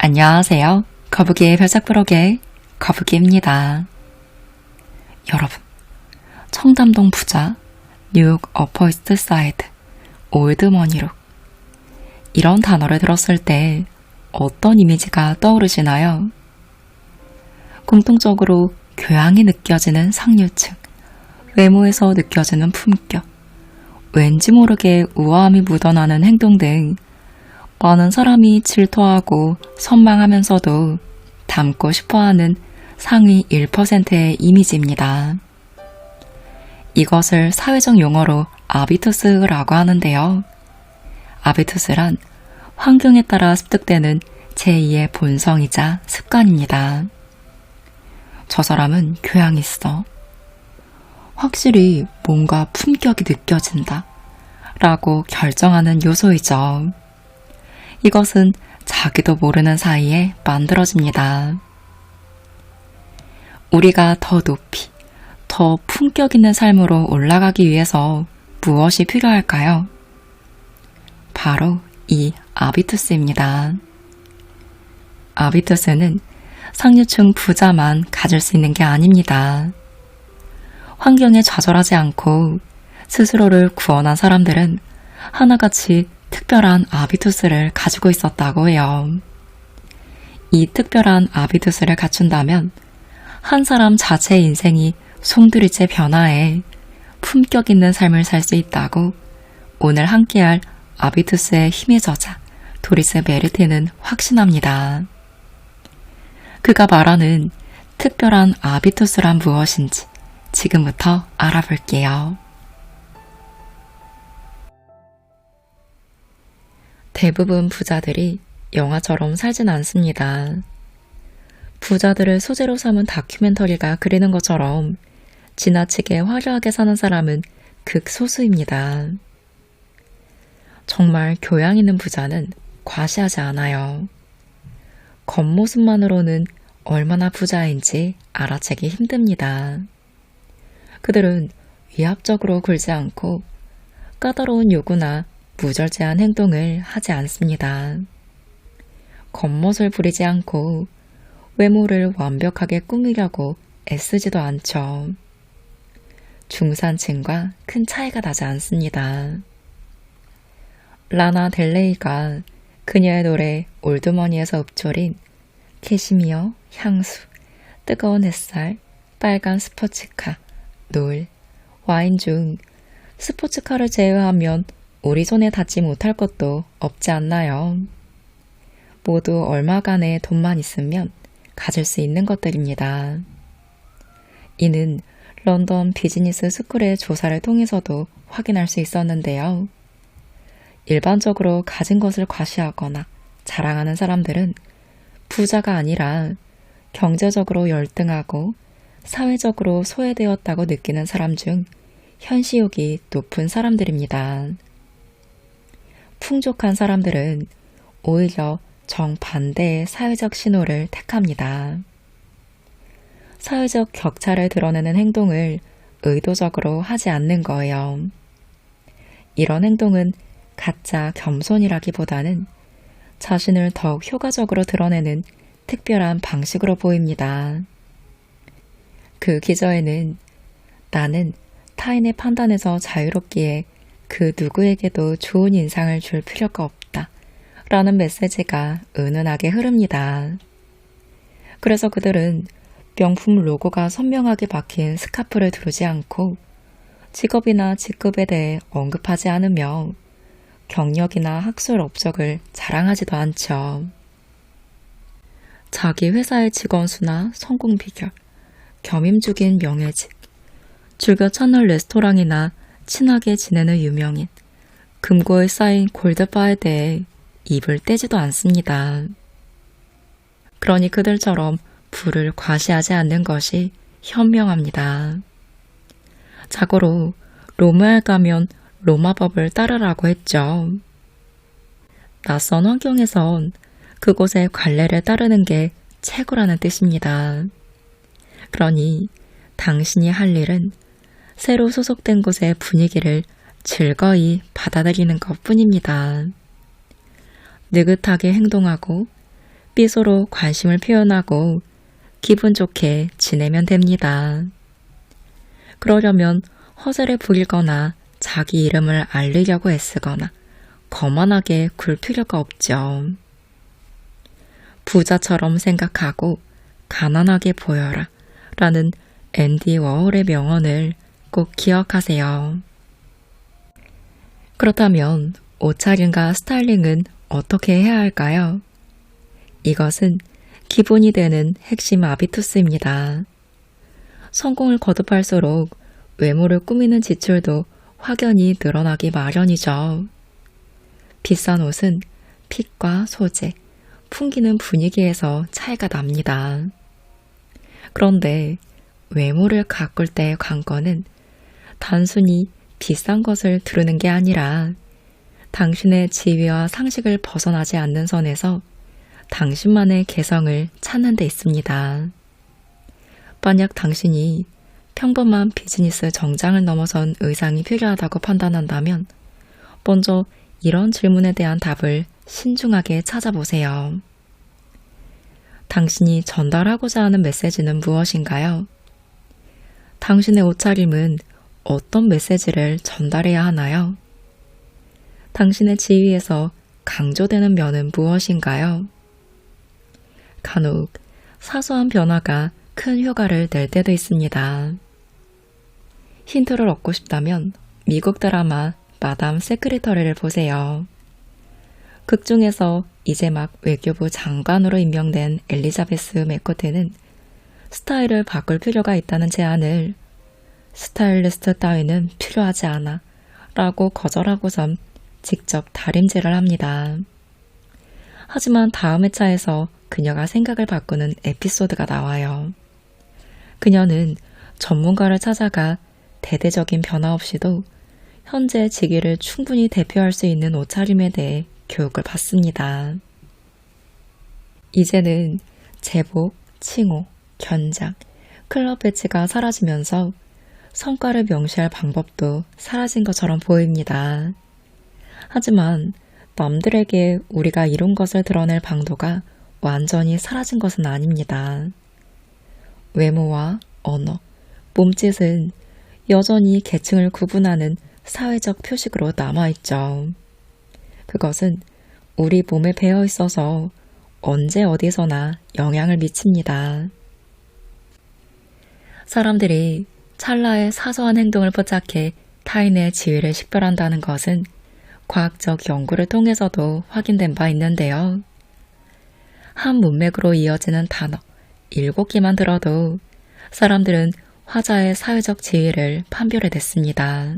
안녕하세요. 거북이의 별작부록의 거북이입니다. 여러분, 청담동 부자, 뉴욕 어퍼이스트 사이드, 올드머니룩 이런 단어를 들었을 때 어떤 이미지가 떠오르시나요? 공통적으로 교양이 느껴지는 상류층, 외모에서 느껴지는 품격, 왠지 모르게 우아함이 묻어나는 행동 등 많은 사람이 질투하고 선망하면서도 닮고 싶어하는 상위 1%의 이미지입니다. 이것을 사회적 용어로 아비투스라고 하는데요. 아비투스란 환경에 따라 습득되는 제2의 본성이자 습관입니다. 저 사람은 교양이 있어. 확실히 뭔가 품격이 느껴진다 라고 결정하는 요소이죠. 이것은 자기도 모르는 사이에 만들어집니다. 우리가 더 높이, 더 품격 있는 삶으로 올라가기 위해서 무엇이 필요할까요? 바로 이 아비투스입니다. 아비투스는 상류층 부자만 가질 수 있는 게 아닙니다. 환경에 좌절하지 않고 스스로를 구원한 사람들은 하나같이 특별한 아비투스를 가지고 있었다고 해요. 이 특별한 아비투스를 갖춘다면 한 사람 자체의 인생이 송두리째 변화해 품격 있는 삶을 살 수 있다고 오늘 함께할 아비투스의 힘의 저자 도리스 메르티는 확신합니다. 그가 말하는 특별한 아비투스란 무엇인지 지금부터 알아볼게요. 대부분 부자들이 영화처럼 살진 않습니다. 부자들을 소재로 삼은 다큐멘터리가 그리는 것처럼 지나치게 화려하게 사는 사람은 극소수입니다. 정말 교양 있는 부자는 과시하지 않아요. 겉모습만으로는 얼마나 부자인지 알아채기 힘듭니다. 그들은 위압적으로 굴지 않고 까다로운 요구나 무절제한 행동을 하지 않습니다. 겉멋을 부리지 않고 외모를 완벽하게 꾸미려고 애쓰지도 않죠. 중산층과 큰 차이가 나지 않습니다. 라나 델레이가 그녀의 노래 올드머니에서 읊조린 캐시미어, 향수, 뜨거운 햇살, 빨간 스포츠카, 노을, 와인 중 스포츠카를 제외하면 우리 손에 닿지 못할 것도 없지 않나요? 모두 얼마간의 돈만 있으면 가질 수 있는 것들입니다. 이는 런던 비즈니스 스쿨의 조사를 통해서도 확인할 수 있었는데요. 일반적으로 가진 것을 과시하거나 자랑하는 사람들은 부자가 아니라 경제적으로 열등하고 사회적으로 소외되었다고 느끼는 사람 중 현시욕이 높은 사람들입니다. 풍족한 사람들은 오히려 정반대의 사회적 신호를 택합니다. 사회적 격차를 드러내는 행동을 의도적으로 하지 않는 거예요. 이런 행동은 가짜 겸손이라기보다는 자신을 더욱 효과적으로 드러내는 특별한 방식으로 보입니다. 그 기저에는 나는 타인의 판단에서 자유롭기에 그 누구에게도 좋은 인상을 줄 필요가 없다 라는 메시지가 은은하게 흐릅니다. 그래서 그들은 명품 로고가 선명하게 박힌 스카프를 두르지 않고 직업이나 직급에 대해 언급하지 않으며 경력이나 학술 업적을 자랑하지도 않죠. 자기 회사의 직원 수나 성공 비결, 겸임죽인 명예직, 즐겨 찾는 레스토랑이나 친하게 지내는 유명인, 금고에 쌓인 골드바에 대해 입을 떼지도 않습니다. 그러니 그들처럼 부를 과시하지 않는 것이 현명합니다. 자고로 로마에 가면 로마법을 따르라고 했죠. 낯선 환경에선 그곳의 관례를 따르는 게 최고라는 뜻입니다. 그러니 당신이 할 일은 새로 소속된 곳의 분위기를 즐거이 받아들이는 것 뿐입니다. 느긋하게 행동하고 삐소로 관심을 표현하고 기분 좋게 지내면 됩니다. 그러려면 허세를 부리거나 자기 이름을 알리려고 애쓰거나 거만하게 굴 필요가 없죠. 부자처럼 생각하고 가난하게 보여라 라는 앤디 워홀의 명언을 꼭 기억하세요. 그렇다면 옷차림과 스타일링은 어떻게 해야 할까요? 이것은 기본이 되는 핵심 아비투스입니다. 성공을 거듭할수록 외모를 꾸미는 지출도 확연히 늘어나기 마련이죠. 비싼 옷은 핏과 소재, 풍기는 분위기에서 차이가 납니다. 그런데 외모를 가꿀 때의 관건은 단순히 비싼 것을 두르는 게 아니라 당신의 지위와 상식을 벗어나지 않는 선에서 당신만의 개성을 찾는 데 있습니다. 만약 당신이 평범한 비즈니스 정장을 넘어선 의상이 필요하다고 판단한다면 먼저 이런 질문에 대한 답을 신중하게 찾아보세요. 당신이 전달하고자 하는 메시지는 무엇인가요? 당신의 옷차림은 어떤 메시지를 전달해야 하나요? 당신의 지위에서 강조되는 면은 무엇인가요? 간혹 사소한 변화가 큰 효과를 낼 때도 있습니다. 힌트를 얻고 싶다면 미국 드라마 마담 세크리터리를 보세요. 극 중에서 이제 막 외교부 장관으로 임명된 엘리자베스 맥코트는 스타일을 바꿀 필요가 있다는 제안을 스타일리스트 따위는 필요하지 않아 라고 거절하고선 직접 다림질을 합니다. 하지만 다음 회차에서 그녀가 생각을 바꾸는 에피소드가 나와요. 그녀는 전문가를 찾아가 대대적인 변화 없이도 현재 직위를 충분히 대표할 수 있는 옷차림에 대해 교육을 받습니다. 이제는 제복, 칭호, 견장, 클럽 배지가 사라지면서 성과를 명시할 방법도 사라진 것처럼 보입니다. 하지만 남들에게 우리가 이룬 것을 드러낼 방도가 완전히 사라진 것은 아닙니다. 외모와 언어, 몸짓은 여전히 계층을 구분하는 사회적 표식으로 남아있죠. 그것은 우리 몸에 배어 있어서 언제 어디서나 영향을 미칩니다. 사람들이 찰나의 사소한 행동을 포착해 타인의 지위를 식별한다는 것은 과학적 연구를 통해서도 확인된 바 있는데요. 한 문맥으로 이어지는 단어 7개만 들어도 사람들은 화자의 사회적 지위를 판별해냈습니다.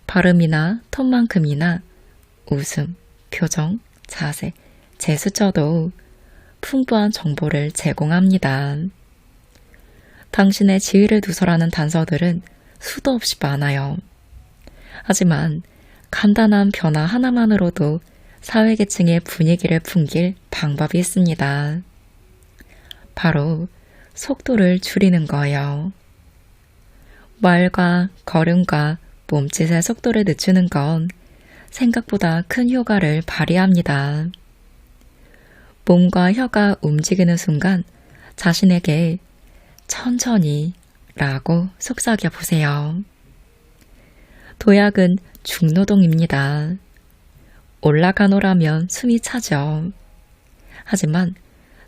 발음이나 톤만큼이나 웃음, 표정, 자세, 제스처도 풍부한 정보를 제공합니다. 당신의 지위를 누설하는 단서들은 수도 없이 많아요. 하지만 간단한 변화 하나만으로도 사회계층의 분위기를 풍길 방법이 있습니다. 바로 속도를 줄이는 거예요. 말과 걸음과 몸짓의 속도를 늦추는 건 생각보다 큰 효과를 발휘합니다. 몸과 혀가 움직이는 순간 자신에게 천천히 라고 속삭여 보세요. 도약은 중노동입니다. 올라가노라면 숨이 차죠. 하지만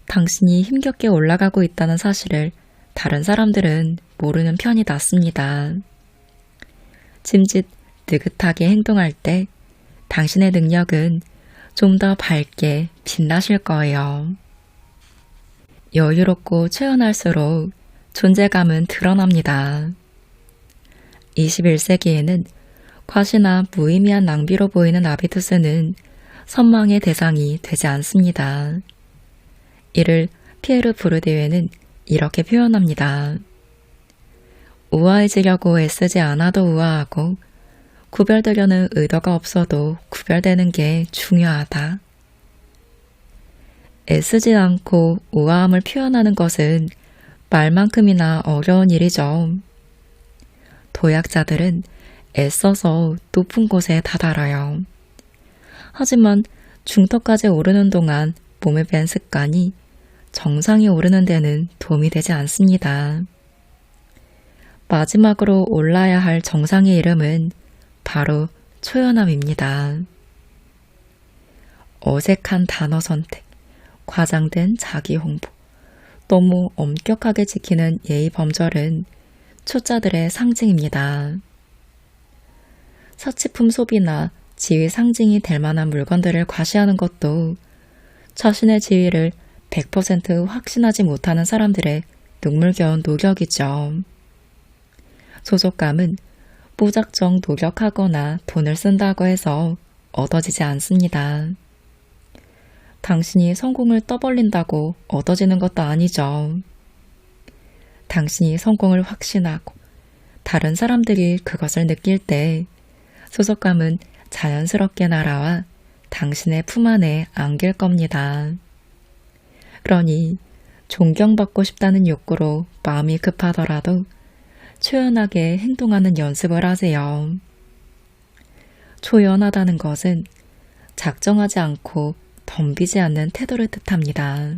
당신이 힘겹게 올라가고 있다는 사실을 다른 사람들은 모르는 편이 낫습니다. 짐짓 느긋하게 행동할 때 당신의 능력은 좀 더 밝게 빛나실 거예요. 여유롭고 초연할수록 존재감은 드러납니다. 21세기에는 과시나 무의미한 낭비로 보이는 아비투스는 선망의 대상이 되지 않습니다. 이를 피에르 부르디에는 이렇게 표현합니다. 우아해지려고 애쓰지 않아도 우아하고 구별되려는 의도가 없어도 구별되는 게 중요하다. 애쓰지 않고 우아함을 표현하는 것은 말만큼이나 어려운 일이죠. 도약자들은 애써서 높은 곳에 다다라요. 하지만 중턱까지 오르는 동안 몸에 밴 습관이 정상에 오르는 데는 도움이 되지 않습니다. 마지막으로 올라야 할 정상의 이름은 바로 초연함입니다. 어색한 단어 선택, 과장된 자기 홍보, 너무 엄격하게 지키는 예의 범절은 초짜들의 상징입니다. 사치품 소비나 지위 상징이 될 만한 물건들을 과시하는 것도 자신의 지위를 100% 확신하지 못하는 사람들의 눈물겨운 노력이죠. 소속감은 무작정 노력하거나 돈을 쓴다고 해서 얻어지지 않습니다. 당신이 성공을 떠벌린다고 얻어지는 것도 아니죠. 당신이 성공을 확신하고 다른 사람들이 그것을 느낄 때 소속감은 자연스럽게 날아와 당신의 품 안에 안길 겁니다. 그러니 존경받고 싶다는 욕구로 마음이 급하더라도 초연하게 행동하는 연습을 하세요. 초연하다는 것은 작정하지 않고 덤비지 않는 태도를 뜻합니다.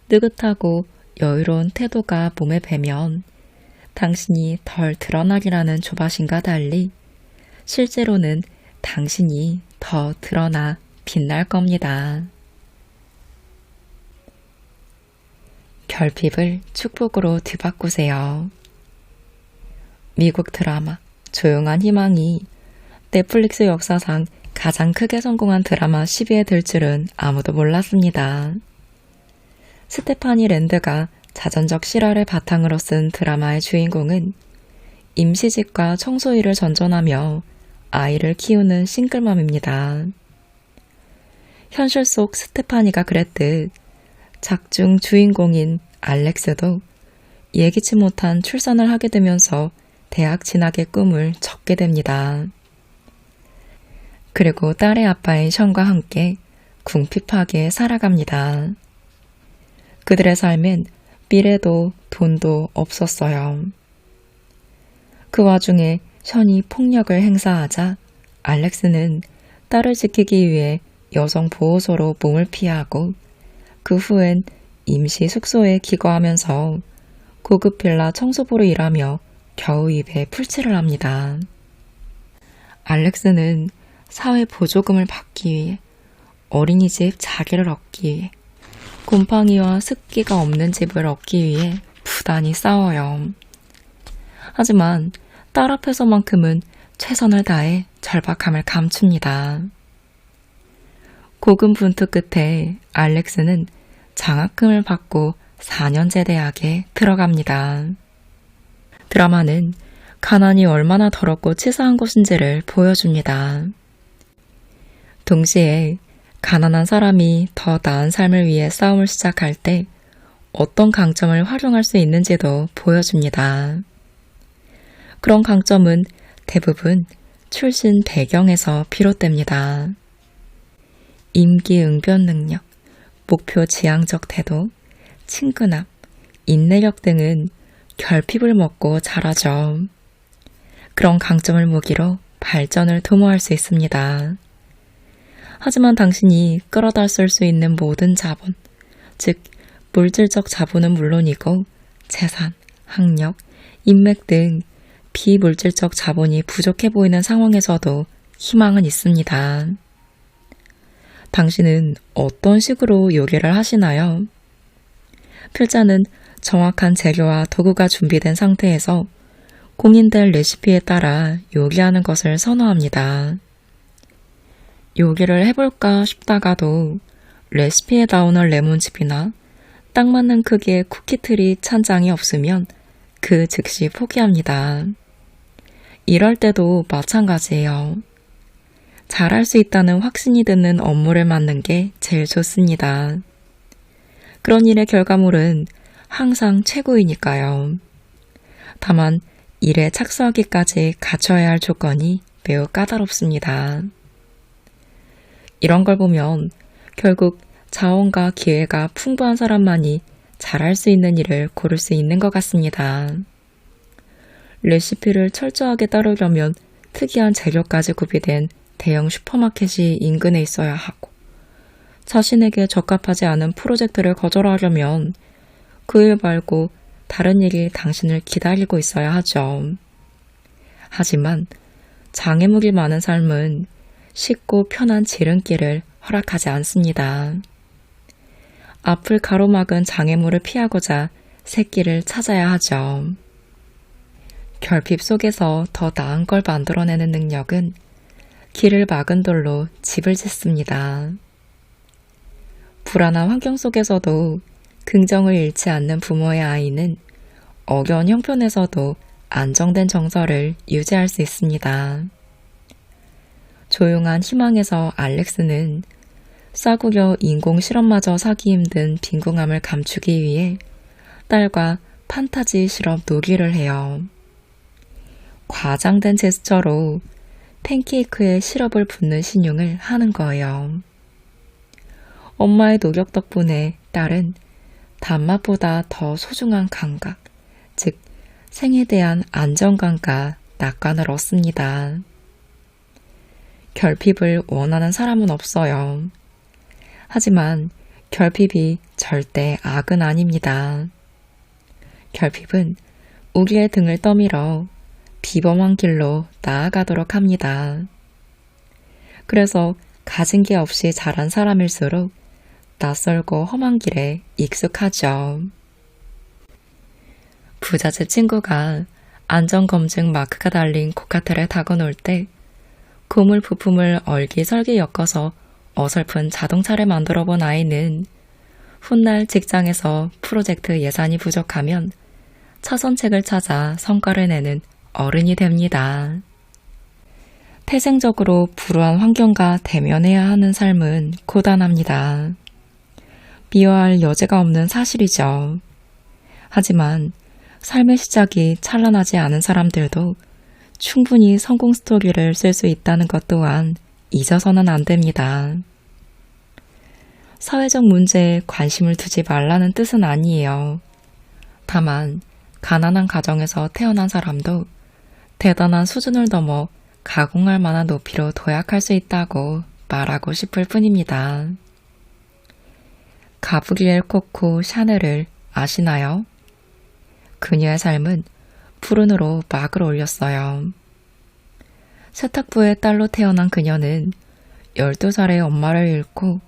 느긋하고 여유로운 태도가 몸에 배면 당신이 덜 드러나기라는 조바심과 달리 실제로는 당신이 더 드러나 빛날 겁니다. 결핍을 축복으로 뒤바꾸세요. 미국 드라마 조용한 희망이 넷플릭스 역사상 가장 크게 성공한 드라마 10위에 들 줄은 아무도 몰랐습니다. 스테파니 랜드가 자전적 실화를 바탕으로 쓴 드라마의 주인공은 임시직과 청소일을 전전하며 아이를 키우는 싱글맘입니다. 현실 속 스테파니가 그랬듯 작중 주인공인 알렉스도 예기치 못한 출산을 하게 되면서 대학 진학의 꿈을 접게 됩니다. 그리고 딸의 아빠인 션과 함께 궁핍하게 살아갑니다. 그들의 삶엔 미래도 돈도 없었어요. 그 와중에 션이 폭력을 행사하자 알렉스는 딸을 지키기 위해 여성 보호소로 몸을 피하고 그 후엔 임시 숙소에 기거하면서 고급 빌라 청소부로 일하며 겨우 입에 풀칠을 합니다. 알렉스는 사회 보조금을 받기 위해, 어린이집 자개를 얻기 위해, 곰팡이와 습기가 없는 집을 얻기 위해 부단히 싸워요. 하지만 딸 앞에서만큼은 최선을 다해 절박함을 감춥니다. 고군분투 끝에 알렉스는 장학금을 받고 4년제 대학에 들어갑니다. 드라마는 가난이 얼마나 더럽고 치사한 것인지를 보여줍니다. 동시에 가난한 사람이 더 나은 삶을 위해 싸움을 시작할 때 어떤 강점을 활용할 수 있는지도 보여줍니다. 그런 강점은 대부분 출신 배경에서 비롯됩니다. 임기응변 능력, 목표 지향적 태도, 친근함, 인내력 등은 결핍을 먹고 자라죠. 그런 강점을 무기로 발전을 도모할 수 있습니다. 하지만 당신이 끌어다 쓸 수 있는 모든 자본, 즉 물질적 자본은 물론이고 재산, 학력, 인맥 등 비물질적 자본이 부족해 보이는 상황에서도 희망은 있습니다. 당신은 어떤 식으로 요리를 하시나요? 필자는 정확한 재료와 도구가 준비된 상태에서 공인된 레시피에 따라 요리하는 것을 선호합니다. 요리를 해볼까 싶다가도 레시피에 나오는 레몬즙이나 딱 맞는 크기의 쿠키틀이 찬장이 없으면 그 즉시 포기합니다. 이럴 때도 마찬가지예요. 잘할 수 있다는 확신이 드는 업무를 맡는 게 제일 좋습니다. 그런 일의 결과물은 항상 최고이니까요. 다만 일에 착수하기까지 갖춰야 할 조건이 매우 까다롭습니다. 이런 걸 보면 결국 자원과 기회가 풍부한 사람만이 잘할 수 있는 일을 고를 수 있는 것 같습니다. 레시피를 철저하게 따르려면 특이한 재료까지 구비된 대형 슈퍼마켓이 인근에 있어야 하고, 자신에게 적합하지 않은 프로젝트를 거절하려면 그 일 말고 다른 일이 당신을 기다리고 있어야 하죠. 하지만 장애물이 많은 삶은 쉽고 편한 지름길을 허락하지 않습니다. 앞을 가로막은 장애물을 피하고자 새길을 찾아야 하죠. 결핍 속에서 더 나은 걸 만들어내는 능력은 길을 막은 돌로 집을 짓습니다. 불안한 환경 속에서도 긍정을 잃지 않는 부모의 아이는 어려운 형편에서도 안정된 정서를 유지할 수 있습니다. 조용한 희망에서 알렉스는 싸구려 인공 실험마저 사기 힘든 빈궁함을 감추기 위해 딸과 판타지 실험 놀이를 해요. 과장된 제스처로 팬케이크에 시럽을 붓는 신용을 하는 거예요. 엄마의 노력 덕분에 딸은 단맛보다 더 소중한 감각, 즉 생에 대한 안정감과 낙관을 얻습니다. 결핍을 원하는 사람은 없어요. 하지만 결핍이 절대 악은 아닙니다. 결핍은 우리의 등을 떠밀어 비범한 길로 나아가도록 합니다. 그래서 가진 게 없이 자란 사람일수록 낯설고 험한 길에 익숙하죠. 부잣집 친구가 안전검증 마크가 달린 고카트를 타고 놀 때 고물 부품을 얼기설기 엮어서 어설픈 자동차를 만들어 본 아이는 훗날 직장에서 프로젝트 예산이 부족하면 차선책을 찾아 성과를 내는 어른이 됩니다. 태생적으로 불우한 환경과 대면해야 하는 삶은 고단합니다. 미워할 여지가 없는 사실이죠. 하지만 삶의 시작이 찬란하지 않은 사람들도 충분히 성공 스토리를 쓸 수 있다는 것 또한 잊어서는 안 됩니다. 사회적 문제에 관심을 두지 말라는 뜻은 아니에요. 다만 가난한 가정에서 태어난 사람도 대단한 수준을 넘어 가공할 만한 높이로 도약할 수 있다고 말하고 싶을 뿐입니다. 가브리엘 코코 샤넬을 아시나요? 그녀의 삶은 푸른으로 막을 올렸어요. 세탁부의 딸로 태어난 그녀는 12살의 엄마를 잃고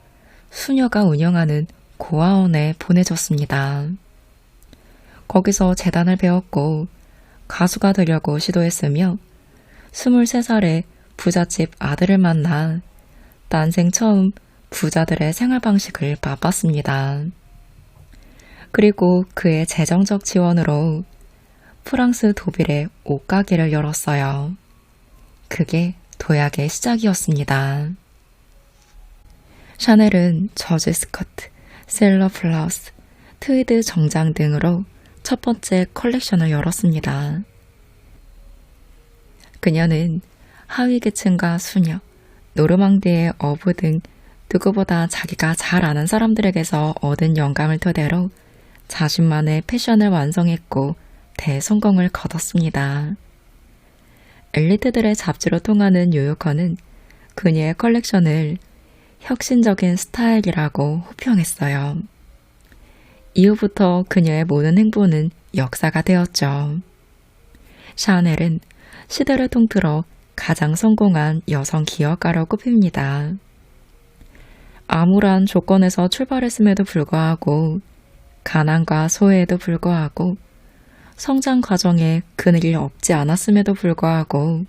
수녀가 운영하는 고아원에 보내졌습니다. 거기서 재단을 배웠고 가수가 되려고 시도했으며 23살에 부잣집 아들을 만나 난생 처음 부자들의 생활 방식을 맛봤습니다. 그리고 그의 재정적 지원으로 프랑스 도빌에 옷가게를 열었어요. 그게 도약의 시작이었습니다. 샤넬은 저지 스커트, 셀러 블라우스, 트위드 정장 등으로 첫 번째 컬렉션을 열었습니다. 그녀는 하위 계층과 수녀, 노르망디의 어부 등 누구보다 자기가 잘 아는 사람들에게서 얻은 영감을 토대로 자신만의 패션을 완성했고 대성공을 거뒀습니다. 엘리트들의 잡지로 통하는 뉴요커는 그녀의 컬렉션을 혁신적인 스타일이라고 호평했어요. 이후부터 그녀의 모든 행보는 역사가 되었죠. 샤넬은 시대를 통틀어 가장 성공한 여성 기업가로 꼽힙니다. 암울한 조건에서 출발했음에도 불구하고 가난과 소외에도 불구하고 성장 과정에 그늘이 없지 않았음에도 불구하고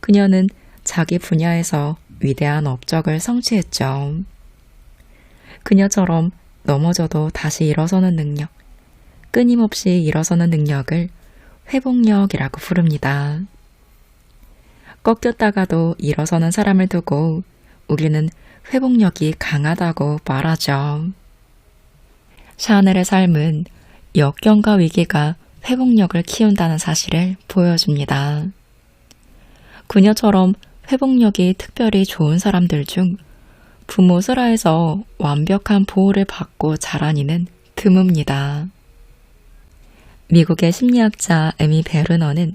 그녀는 자기 분야에서 위대한 업적을 성취했죠. 그녀처럼 넘어져도 다시 일어서는 능력, 끊임없이 일어서는 능력을 회복력이라고 부릅니다. 꺾였다가도 일어서는 사람을 두고 우리는 회복력이 강하다고 말하죠. 샤넬의 삶은 역경과 위기가 회복력을 키운다는 사실을 보여줍니다. 그녀처럼 회복력이 특별히 좋은 사람들 중 부모 슬하에서 완벽한 보호를 받고 자란 이는 드뭅니다. 미국의 심리학자 에미 베르너는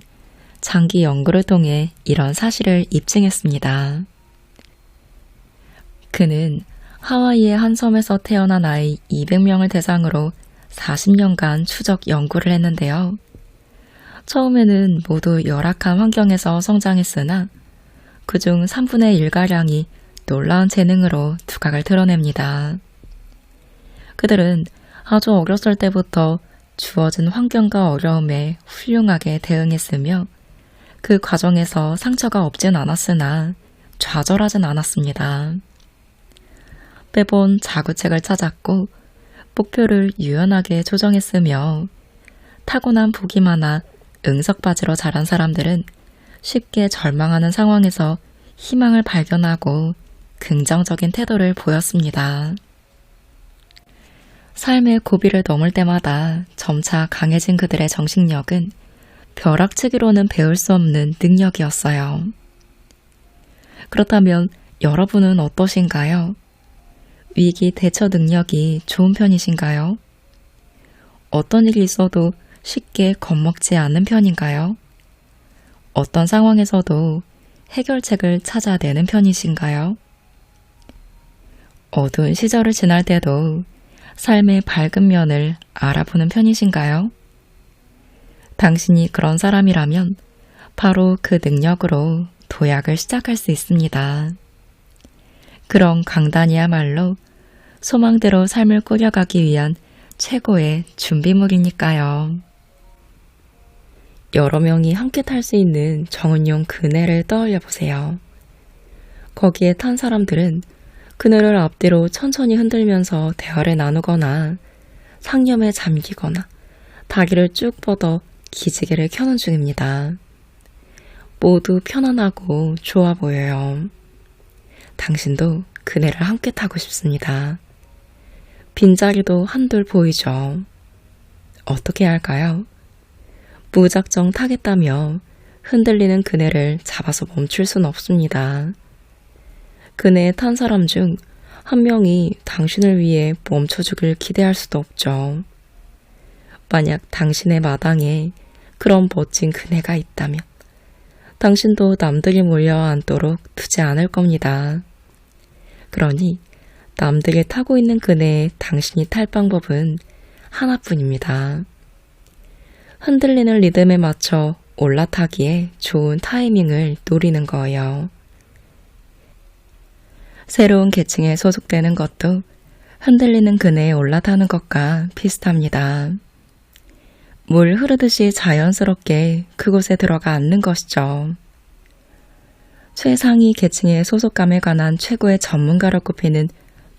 장기 연구를 통해 이런 사실을 입증했습니다. 그는 하와이의 한 섬에서 태어난 아이 200명을 대상으로 40년간 추적 연구를 했는데요. 처음에는 모두 열악한 환경에서 성장했으나 그중 3분의 1가량이 놀라운 재능으로 두각을 드러냅니다. 그들은 아주 어렸을 때부터 주어진 환경과 어려움에 훌륭하게 대응했으며 그 과정에서 상처가 없진 않았으나 좌절하진 않았습니다. 매번 자구책을 찾았고 목표를 유연하게 조정했으며 타고난 복이 많아 응석바지로 자란 사람들은 쉽게 절망하는 상황에서 희망을 발견하고 긍정적인 태도를 보였습니다. 삶의 고비를 넘을 때마다 점차 강해진 그들의 정신력은 벼락치기로는 배울 수 없는 능력이었어요. 그렇다면 여러분은 어떠신가요? 위기 대처 능력이 좋은 편이신가요? 어떤 일이 있어도 쉽게 겁먹지 않는 편인가요? 어떤 상황에서도 해결책을 찾아내는 편이신가요? 어두운 시절을 지날 때도 삶의 밝은 면을 알아보는 편이신가요? 당신이 그런 사람이라면 바로 그 능력으로 도약을 시작할 수 있습니다. 그런 강단이야말로 소망대로 삶을 꾸려가기 위한 최고의 준비물이니까요. 여러 명이 함께 탈 수 있는 정은용 그네를 떠올려 보세요. 거기에 탄 사람들은 그네를 앞뒤로 천천히 흔들면서 대화를 나누거나 상념에 잠기거나 다리를 쭉 뻗어 기지개를 켜는 중입니다. 모두 편안하고 좋아 보여요. 당신도 그네를 함께 타고 싶습니다. 빈자리도 한둘 보이죠. 어떻게 할까요? 무작정 타겠다며 흔들리는 그네를 잡아서 멈출 순 없습니다. 그네에 탄 사람 중 한 명이 당신을 위해 멈춰주길 기대할 수도 없죠. 만약 당신의 마당에 그런 멋진 그네가 있다면 당신도 남들이 몰려앉도록 두지 않을 겁니다. 그러니 남들이 타고 있는 그네에 당신이 탈 방법은 하나뿐입니다. 흔들리는 리듬에 맞춰 올라타기에 좋은 타이밍을 노리는 거예요. 새로운 계층에 소속되는 것도 흔들리는 그네에 올라타는 것과 비슷합니다. 물 흐르듯이 자연스럽게 그곳에 들어가 앉는 것이죠. 최상위 계층의 소속감에 관한 최고의 전문가로 꼽히는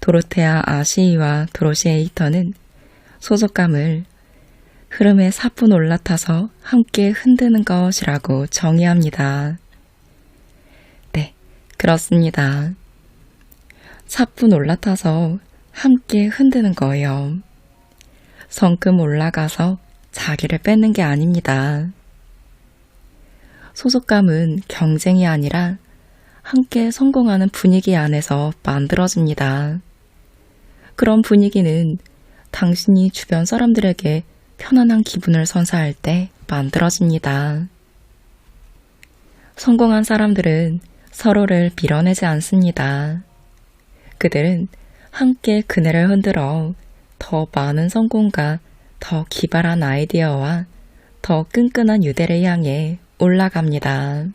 도로테아 아시이와 도로시 에이터는 소속감을 흐름에 사뿐 올라타서 함께 흔드는 것이라고 정의합니다. 네, 그렇습니다. 사뿐 올라타서 함께 흔드는 거예요. 성큼 올라가서 자기를 뺏는 게 아닙니다. 소속감은 경쟁이 아니라 함께 성공하는 분위기 안에서 만들어집니다. 그런 분위기는 당신이 주변 사람들에게 편안한 기분을 선사할 때 만들어집니다. 성공한 사람들은 서로를 밀어내지 않습니다. 그들은 함께 그네를 흔들어 더 많은 성공과 더 기발한 아이디어와 더 끈끈한 유대를 향해 올라갑니다.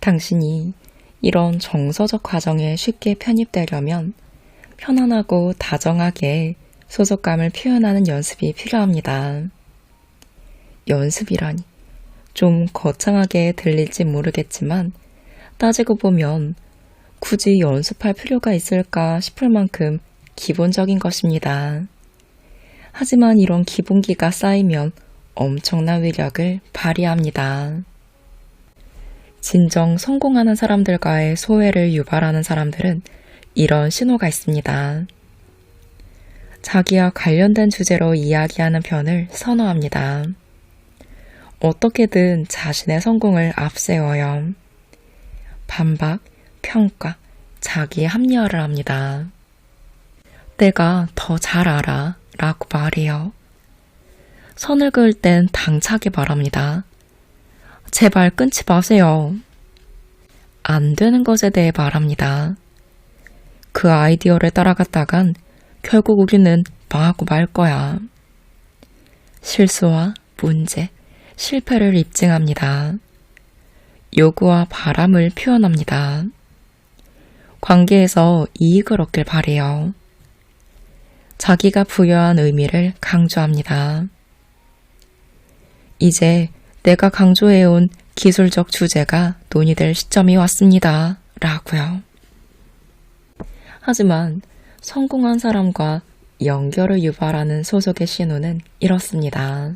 당신이 이런 정서적 과정에 쉽게 편입되려면 편안하고 다정하게 소속감을 표현하는 연습이 필요합니다. 연습이라니 좀 거창하게 들릴지 모르겠지만 따지고 보면 굳이 연습할 필요가 있을까 싶을 만큼 기본적인 것입니다. 하지만 이런 기본기가 쌓이면 엄청난 위력을 발휘합니다. 진정 성공하는 사람들과의 소외를 유발하는 사람들은 이런 신호가 있습니다. 자기와 관련된 주제로 이야기하는 편을 선호합니다. 어떻게든 자신의 성공을 앞세워요. 반박, 평가, 자기 합리화를 합니다. 내가 더 잘 알아 라고 말해요. 선을 그을 땐 당차게 말합니다. 제발 끊지 마세요. 안 되는 것에 대해 말합니다. 그 아이디어를 따라갔다간 결국 우리는 망하고 말 거야. 실수와 문제, 실패를 입증합니다. 요구와 바람을 표현합니다. 관계에서 이익을 얻길 바래요. 자기가 부여한 의미를 강조합니다. 이제 내가 강조해온 기술적 주제가 논의될 시점이 왔습니다. 라고요. 하지만 성공한 사람과 연결을 유발하는 소속의 신호는 이렇습니다.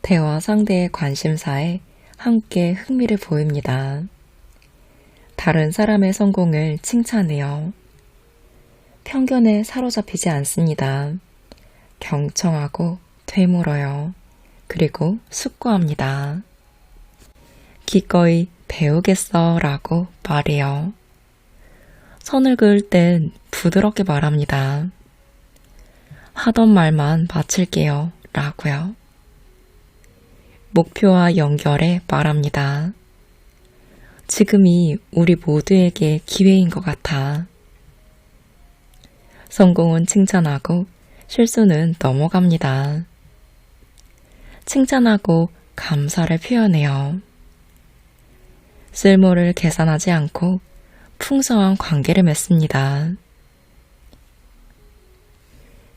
대화 상대의 관심사에 함께 흥미를 보입니다. 다른 사람의 성공을 칭찬해요. 편견에 사로잡히지 않습니다. 경청하고 되물어요. 그리고 숙고합니다. 기꺼이 배우겠어 라고 말해요. 선을 그을 땐 부드럽게 말합니다. 하던 말만 마칠게요 라고요. 목표와 연결해 말합니다. 지금이 우리 모두에게 기회인 것 같아. 성공은 칭찬하고 실수는 넘어갑니다. 칭찬하고 감사를 표현해요. 쓸모를 계산하지 않고 풍성한 관계를 맺습니다.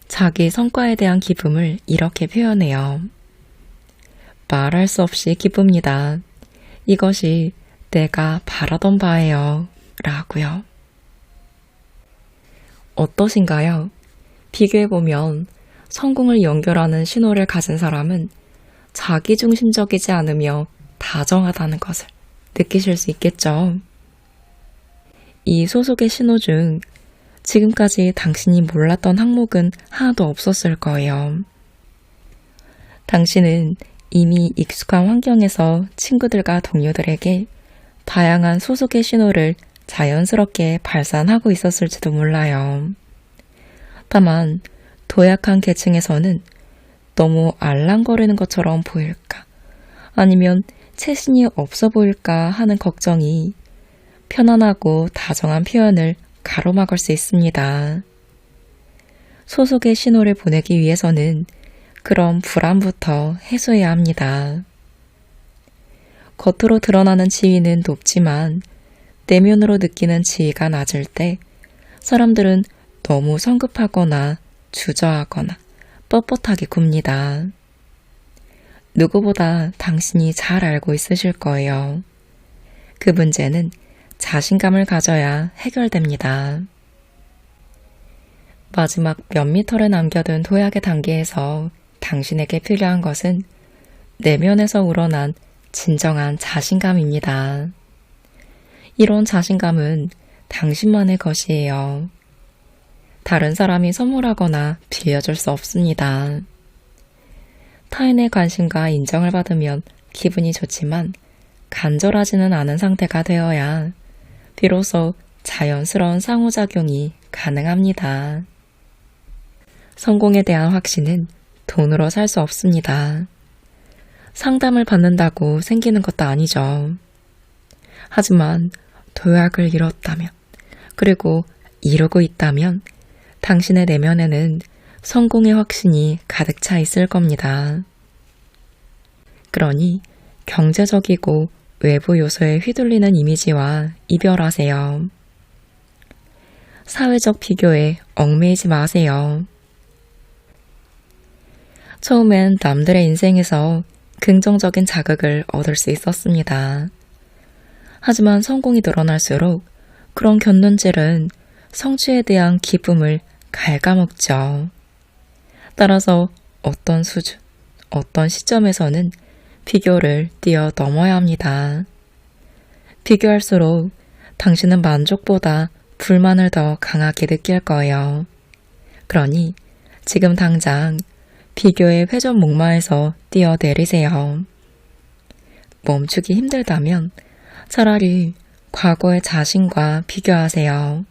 자기 성과에 대한 기쁨을 이렇게 표현해요. 말할 수 없이 기쁩니다. 이것이 내가 바라던 바예요. 라고요. 어떠신가요? 비교해보면 성공을 연결하는 신호를 가진 사람은 자기중심적이지 않으며 다정하다는 것을 느끼실 수 있겠죠. 이 소속의 신호 중 지금까지 당신이 몰랐던 항목은 하나도 없었을 거예요. 당신은 이미 익숙한 환경에서 친구들과 동료들에게 다양한 소속의 신호를 자연스럽게 발산하고 있었을지도 몰라요. 다만 도약한 계층에서는 너무 알랑거리는 것처럼 보일까, 아니면 체신이 없어 보일까 하는 걱정이 편안하고 다정한 표현을 가로막을 수 있습니다. 소속의 신호를 보내기 위해서는 그런 불안부터 해소해야 합니다. 겉으로 드러나는 지위는 높지만 내면으로 느끼는 지위가 낮을 때 사람들은 너무 성급하거나 주저하거나 뻣뻣하게 굽니다. 누구보다 당신이 잘 알고 있으실 거예요. 그 문제는 자신감을 가져야 해결됩니다. 마지막 몇 미터를 남겨둔 도약의 단계에서 당신에게 필요한 것은 내면에서 우러난 진정한 자신감입니다. 이런 자신감은 당신만의 것이에요. 다른 사람이 선물하거나 빌려줄 수 없습니다. 타인의 관심과 인정을 받으면 기분이 좋지만 간절하지는 않은 상태가 되어야 비로소 자연스러운 상호작용이 가능합니다. 성공에 대한 확신은 돈으로 살 수 없습니다. 상담을 받는다고 생기는 것도 아니죠. 하지만 도약을 이뤘다면, 그리고 이루고 있다면 당신의 내면에는 성공의 확신이 가득 차 있을 겁니다. 그러니 경제적이고 외부 요소에 휘둘리는 이미지와 이별하세요. 사회적 비교에 얽매이지 마세요. 처음엔 남들의 인생에서 긍정적인 자극을 얻을 수 있었습니다. 하지만 성공이 늘어날수록 그런 곁눈질은 성취에 대한 기쁨을 갉아먹죠. 따라서 어떤 수준, 어떤 시점에서는 비교를 뛰어넘어야 합니다. 비교할수록 당신은 만족보다 불만을 더 강하게 느낄 거예요. 그러니 지금 당장 비교의 회전 목마에서 뛰어내리세요. 멈추기 힘들다면 차라리 과거의 자신과 비교하세요.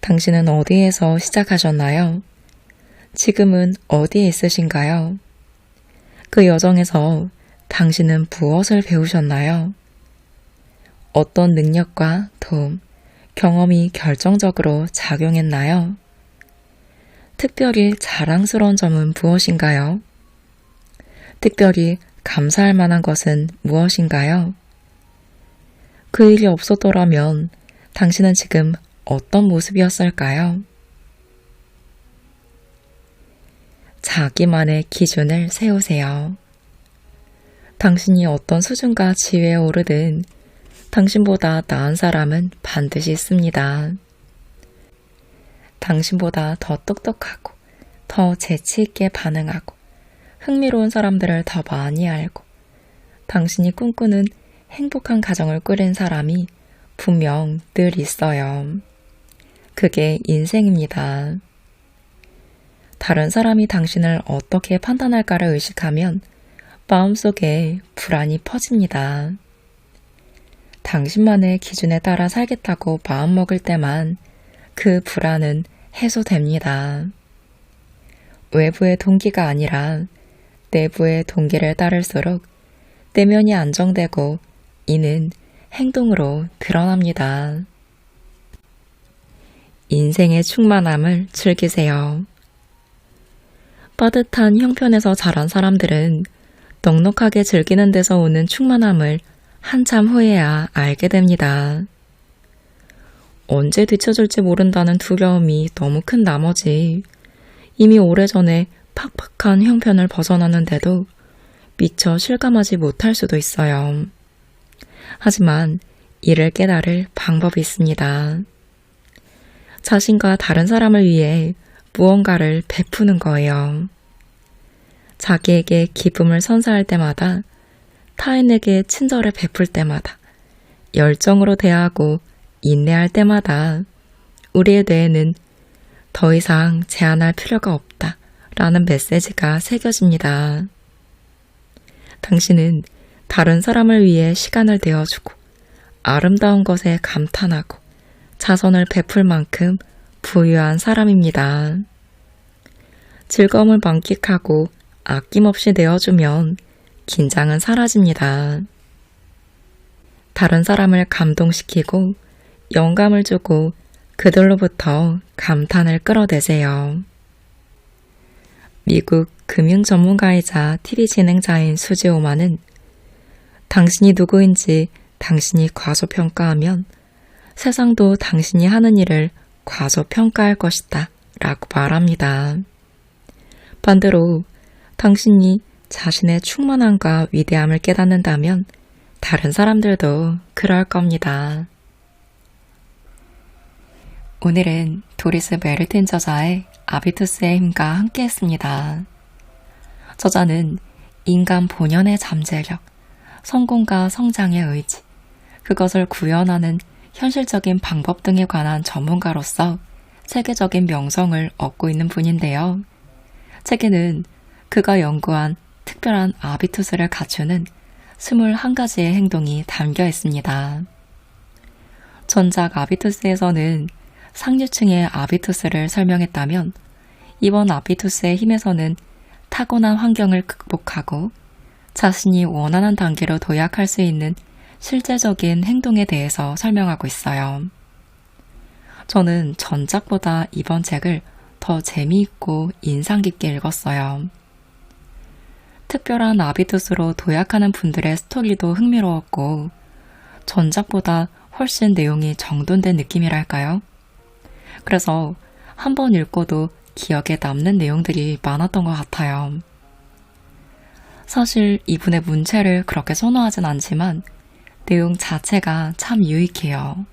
당신은 어디에서 시작하셨나요? 지금은 어디에 있으신가요? 그 여정에서 당신은 무엇을 배우셨나요? 어떤 능력과 도움, 경험이 결정적으로 작용했나요? 특별히 자랑스러운 점은 무엇인가요? 특별히 감사할 만한 것은 무엇인가요? 그 일이 없었더라면 당신은 지금 어떤 모습이었을까요? 자기만의 기준을 세우세요. 당신이 어떤 수준과 지위에 오르든 당신보다 나은 사람은 반드시 있습니다. 당신보다 더 똑똑하고 더 재치있게 반응하고 흥미로운 사람들을 더 많이 알고 당신이 꿈꾸는 행복한 가정을 꾸린 사람이 분명 늘 있어요. 그게 인생입니다. 다른 사람이 당신을 어떻게 판단할까를 의식하면 마음속에 불안이 퍼집니다. 당신만의 기준에 따라 살겠다고 마음먹을 때만 그 불안은 해소됩니다. 외부의 동기가 아니라 내부의 동기를 따를수록 내면이 안정되고 이는 행동으로 드러납니다. 인생의 충만함을 즐기세요. 빠듯한 형편에서 자란 사람들은 넉넉하게 즐기는 데서 오는 충만함을 한참 후에야 알게 됩니다. 언제 뒤처질지 모른다는 두려움이 너무 큰 나머지 이미 오래전에 팍팍한 형편을 벗어났는데도 미처 실감하지 못할 수도 있어요. 하지만 이를 깨달을 방법이 있습니다. 자신과 다른 사람을 위해 무언가를 베푸는 거예요. 자기에게 기쁨을 선사할 때마다, 타인에게 친절을 베풀 때마다, 열정으로 대하고 인내할 때마다 우리의 뇌에는 더 이상 제한할 필요가 없다 라는 메시지가 새겨집니다. 당신은 다른 사람을 위해 시간을 내어주고 아름다운 것에 감탄하고 자선을 베풀 만큼 부유한 사람입니다. 즐거움을 만끽하고 아낌없이 내어주면 긴장은 사라집니다. 다른 사람을 감동시키고 영감을 주고 그들로부터 감탄을 끌어내세요. 미국 금융 전문가이자 TV 진행자인 수지 오만은 당신이 누구인지 당신이 과소평가하면 세상도 당신이 하는 일을 과소평가할 것이다 라고 말합니다. 반대로 당신이 자신의 충만함과 위대함을 깨닫는다면 다른 사람들도 그럴 겁니다. 오늘은 도리스 메르틴 저자의 아비투스의 힘과 함께 했습니다. 저자는 인간 본연의 잠재력, 성공과 성장의 의지, 그것을 구현하는 현실적인 방법 등에 관한 전문가로서 세계적인 명성을 얻고 있는 분인데요. 책에는 그가 연구한 특별한 아비투스를 갖추는 21가지의 행동이 담겨 있습니다. 전작 아비투스에서는 상류층의 아비투스를 설명했다면 이번 아비투스의 힘에서는 타고난 환경을 극복하고 자신이 원하는 단계로 도약할 수 있는 실제적인 행동에 대해서 설명하고 있어요. 저는 전작보다 이번 책을 더 재미있고 인상 깊게 읽었어요. 특별한 아비투스로 도약하는 분들의 스토리도 흥미로웠고 전작보다 훨씬 내용이 정돈된 느낌이랄까요? 그래서 한 번 읽고도 기억에 남는 내용들이 많았던 것 같아요. 사실 이분의 문체를 그렇게 선호하진 않지만 내용 자체가 참 유익해요.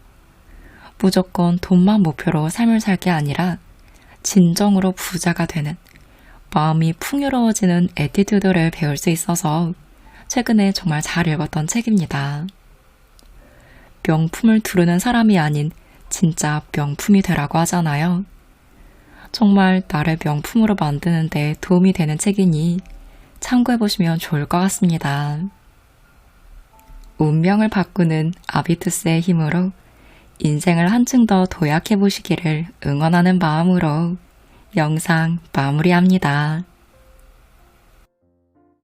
무조건 돈만 목표로 삶을 살 게 아니라 진정으로 부자가 되는, 마음이 풍요로워지는 애티튜드를 배울 수 있어서 최근에 정말 잘 읽었던 책입니다. 명품을 두르는 사람이 아닌 진짜 명품이 되라고 하잖아요. 정말 나를 명품으로 만드는 데 도움이 되는 책이니 참고해보시면 좋을 것 같습니다. 운명을 바꾸는 아비투스의 힘으로 인생을 한층 더 도약해보시기를 응원하는 마음으로 영상 마무리합니다.